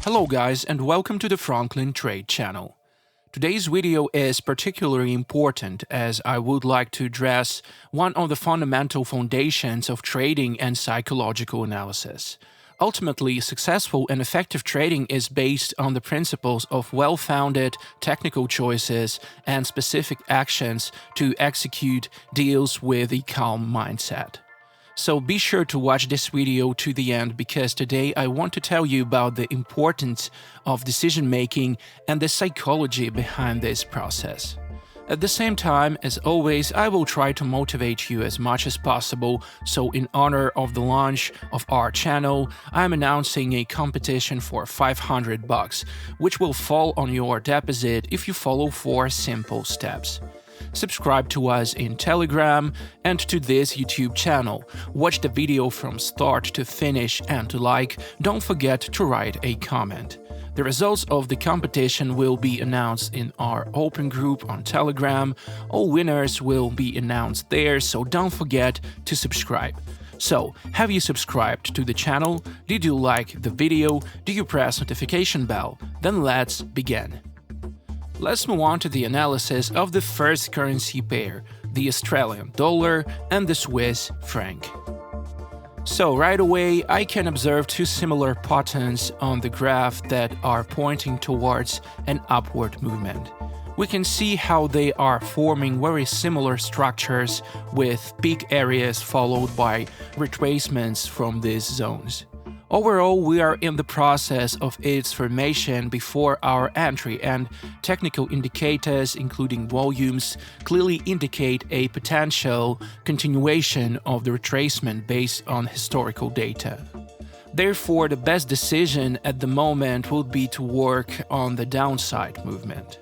Hello guys and welcome to the Franklin Trade channel. Today's video is particularly important as I would like to address one of the fundamental foundations of trading and psychological analysis. Ultimately, successful and effective trading is based on the principles of well-founded technical choices and specific actions to execute deals with a calm mindset. So be sure to watch this video to the end because today I want to tell you about the importance of decision-making and the psychology behind this process. At the same time, as always, I will try to motivate you as much as possible, so in honor of the launch of our channel, I am announcing a competition for $500, which will fall on your deposit if you follow 4 simple steps. Subscribe to us in Telegram and to this YouTube channel. Watch the video from start to finish and to like. Don't forget to write a comment. The results of the competition will be announced in our open group on Telegram. All winners will be announced there, so don't forget to subscribe. So, have you subscribed to the channel? Did you like the video? Do you press notification bell? Then let's begin. Let's move on to the analysis of the first currency pair, the Australian dollar and the Swiss franc. So right away, I can observe 2 similar patterns on the graph that are pointing towards an upward movement. We can see how they are forming very similar structures with peak areas followed by retracements from these zones. Overall, we are in the process of its formation before our entry, and technical indicators, including volumes, clearly indicate a potential continuation of the retracement based on historical data. Therefore, the best decision at the moment would be to work on the downside movement.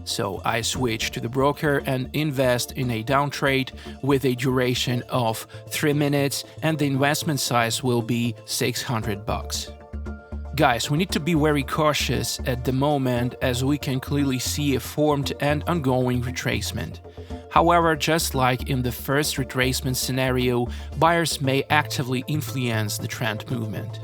So I switch to the broker and invest in a down trade with a duration of 3 minutes, and the investment size will be $600. Guys, we need to be very cautious at the moment as we can clearly see a formed and ongoing retracement. However, just like in the first retracement scenario, buyers may actively influence the trend movement.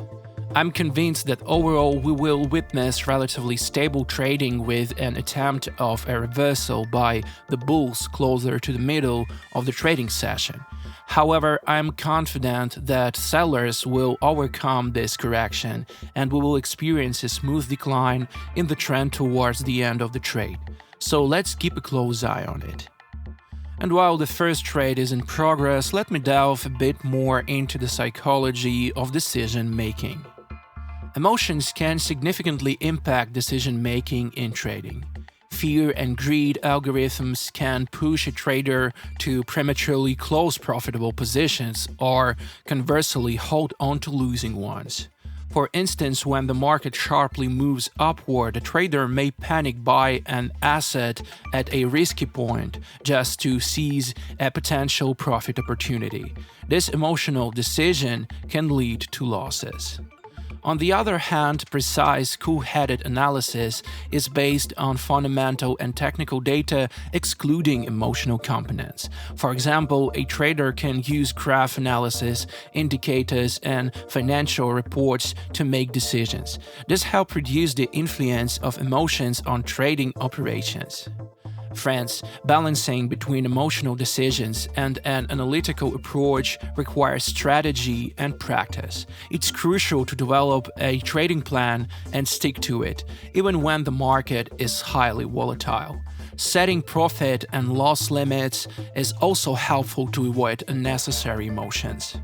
I'm convinced that overall we will witness relatively stable trading with an attempt of a reversal by the bulls closer to the middle of the trading session. However, I'm confident that sellers will overcome this correction and we will experience a smooth decline in the trend towards the end of the trade. So let's keep a close eye on it. And while the first trade is in progress, let me delve a bit more into the psychology of decision making. Emotions can significantly impact decision-making in trading. Fear and greed algorithms can push a trader to prematurely close profitable positions or, conversely, hold on to losing ones. For instance, when the market sharply moves upward, a trader may panic buy an asset at a risky point just to seize a potential profit opportunity. This emotional decision can lead to losses. On the other hand, precise, cool-headed analysis is based on fundamental and technical data excluding emotional components. For example, a trader can use graph analysis, indicators, and financial reports to make decisions. This helps reduce the influence of emotions on trading operations. Friends, balancing between emotional decisions and an analytical approach requires strategy and practice. It's crucial to develop a trading plan and stick to it, even when the market is highly volatile. Setting profit and loss limits is also helpful to avoid unnecessary emotions.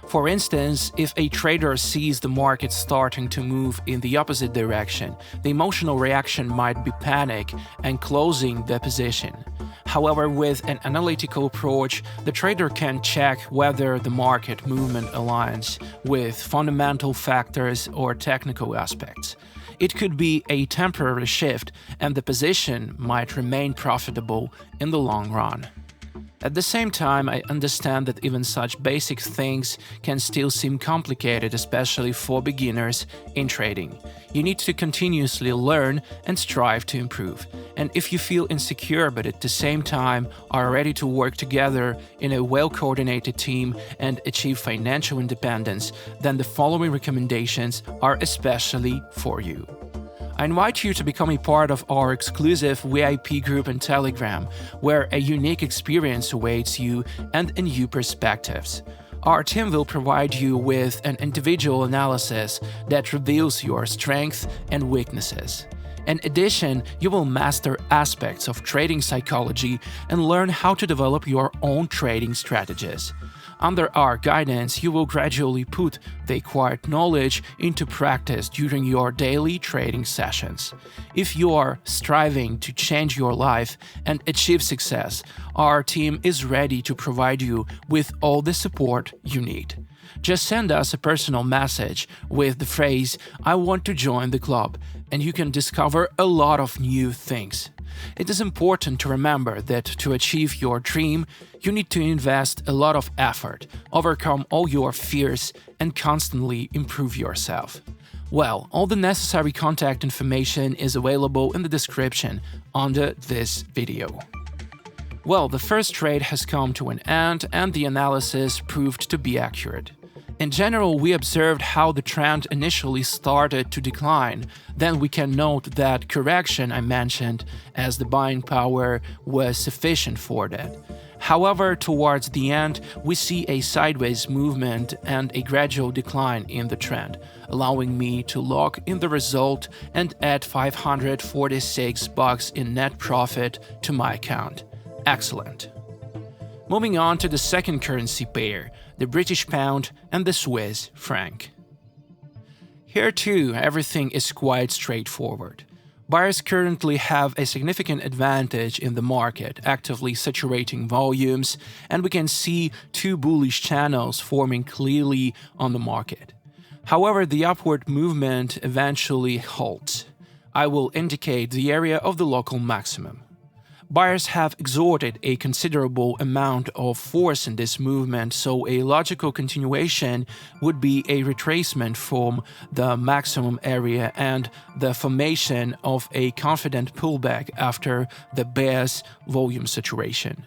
For instance, if a trader sees the market starting to move in the opposite direction, the emotional reaction might be panic and closing the position. However, with an analytical approach, the trader can check whether the market movement aligns with fundamental factors or technical aspects. It could be a temporary shift, and the position might remain profitable in the long run. At the same time, I understand that even such basic things can still seem complicated, especially for beginners in trading. You need to continuously learn and strive to improve. And if you feel insecure but at the same time are ready to work together in a well-coordinated team and achieve financial independence, then the following recommendations are especially for you. I invite you to become a part of our exclusive VIP group on Telegram, where a unique experience awaits you and new perspectives. Our team will provide you with an individual analysis that reveals your strengths and weaknesses. In addition, you will master aspects of trading psychology and learn how to develop your own trading strategies. Under our guidance, you will gradually put the acquired knowledge into practice during your daily trading sessions. If you are striving to change your life and achieve success, our team is ready to provide you with all the support you need. Just send us a personal message with the phrase, "I want to join the club," and you can discover a lot of new things. It is important to remember that to achieve your dream, you need to invest a lot of effort, overcome all your fears, and constantly improve yourself. Well, all the necessary contact information is available in the description under this video. Well, the first trade has come to an end and the analysis proved to be accurate. In general, we observed how the trend initially started to decline. Then we can note that correction I mentioned as the buying power was sufficient for that. However, towards the end, we see a sideways movement and a gradual decline in the trend, allowing me to lock in the result and add $546 in net profit to my account. Excellent. Moving on to the second currency pair, the British pound and the Swiss franc. Here too, everything is quite straightforward. Buyers currently have a significant advantage in the market, actively saturating volumes, and we can see two bullish channels forming clearly on the market. However, the upward movement eventually halts. I will indicate the area of the local maximum. Buyers have exerted a considerable amount of force in this movement, so a logical continuation would be a retracement from the maximum area and the formation of a confident pullback after the bear's volume saturation.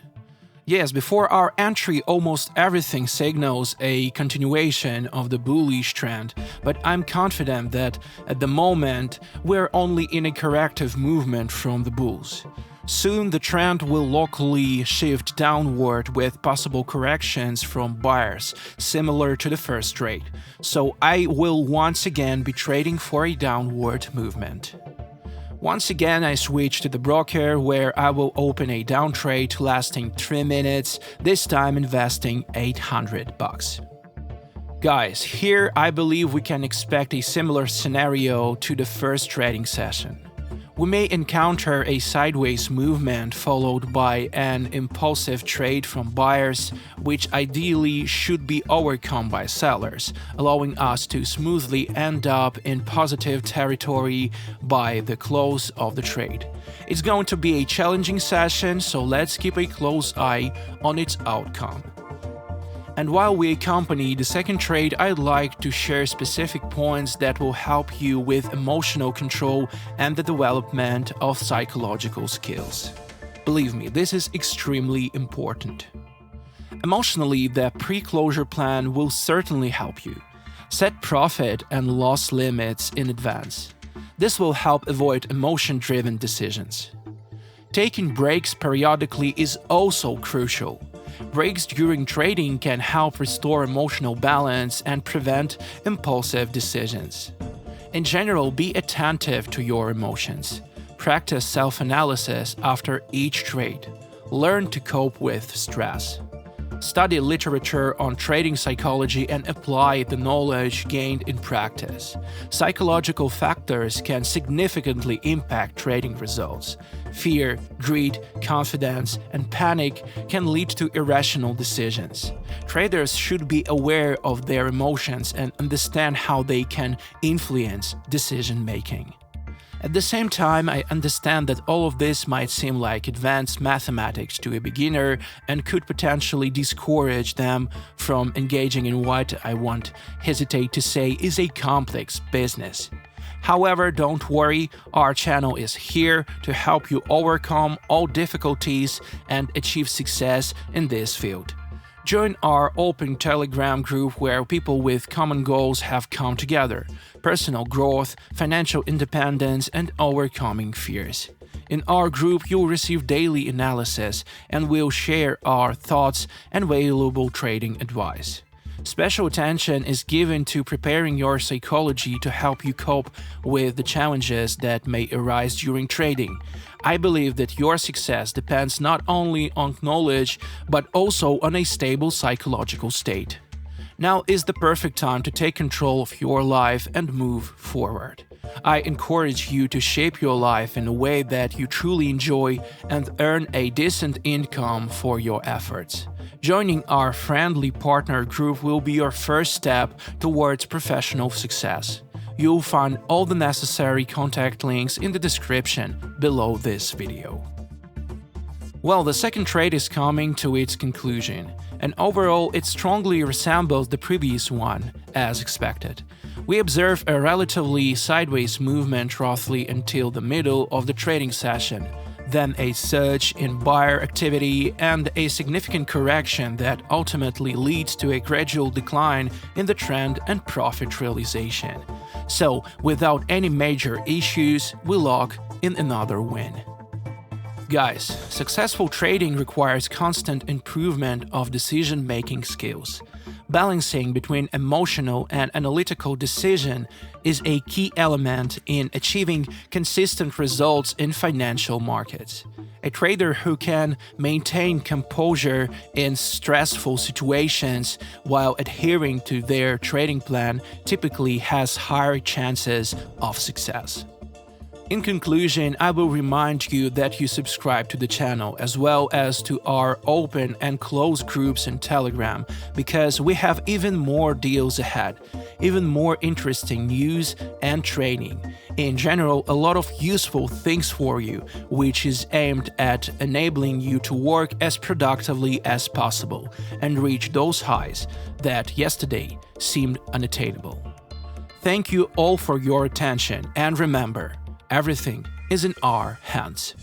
Yes, before our entry, almost everything signals a continuation of the bullish trend, but I'm confident that at the moment we're only in a corrective movement from the bulls. Soon the trend will locally shift downward with possible corrections from buyers, similar to the first trade. So I will once again be trading for a downward movement. Once again, I switch to the broker where I will open a down trade lasting 3 minutes, this time investing $800. Guys, here I believe we can expect a similar scenario to the first trading session. We may encounter a sideways movement followed by an impulsive trade from buyers, which ideally should be overcome by sellers, allowing us to smoothly end up in positive territory by the close of the trade. It's going to be a challenging session, so let's keep a close eye on its outcome. And while we accompany the second trade, I'd like to share specific points that will help you with emotional control and the development of psychological skills. Believe me, this is extremely important. Emotionally, the pre-closure plan will certainly help you. Set profit and loss limits in advance. This will help avoid emotion-driven decisions. Taking breaks periodically is also crucial. Breaks during trading can help restore emotional balance and prevent impulsive decisions. In general, be attentive to your emotions. Practice self-analysis after each trade. Learn to cope with stress. Study literature on trading psychology and apply the knowledge gained in practice. Psychological factors can significantly impact trading results. Fear, greed, confidence, and panic can lead to irrational decisions. Traders should be aware of their emotions and understand how they can influence decision-making. At the same time, I understand that all of this might seem like advanced mathematics to a beginner and could potentially discourage them from engaging in what I won't hesitate to say is a complex business. However, don't worry, our channel is here to help you overcome all difficulties and achieve success in this field. Join our open Telegram group where people with common goals have come together: personal growth, financial independence, and overcoming fears. In our group, you'll receive daily analysis and we'll share our thoughts and valuable trading advice. Special attention is given to preparing your psychology to help you cope with the challenges that may arise during trading. I believe that your success depends not only on knowledge, but also on a stable psychological state. Now is the perfect time to take control of your life and move forward. I encourage you to shape your life in a way that you truly enjoy and earn a decent income for your efforts. Joining our friendly partner group will be your first step towards professional success. You'll find all the necessary contact links in the description below this video. Well, the second trade is coming to its conclusion, and overall it strongly resembles the previous one, as expected. We observe a relatively sideways movement roughly until the middle of the trading session, then a surge in buyer activity and a significant correction that ultimately leads to a gradual decline in the trend and profit realization. So, without any major issues, we lock in another win. Guys, successful trading requires constant improvement of decision-making skills. Balancing between emotional and analytical decision is a key element in achieving consistent results in financial markets. A trader who can maintain composure in stressful situations while adhering to their trading plan typically has higher chances of success. In conclusion, I will remind you that you subscribe to the channel as well as to our open and closed groups in Telegram, because we have even more deals ahead, even more interesting news and training. In general, a lot of useful things for you, which is aimed at enabling you to work as productively as possible and reach those highs that yesterday seemed unattainable. Thank you all for your attention, and remember, everything is in our hands.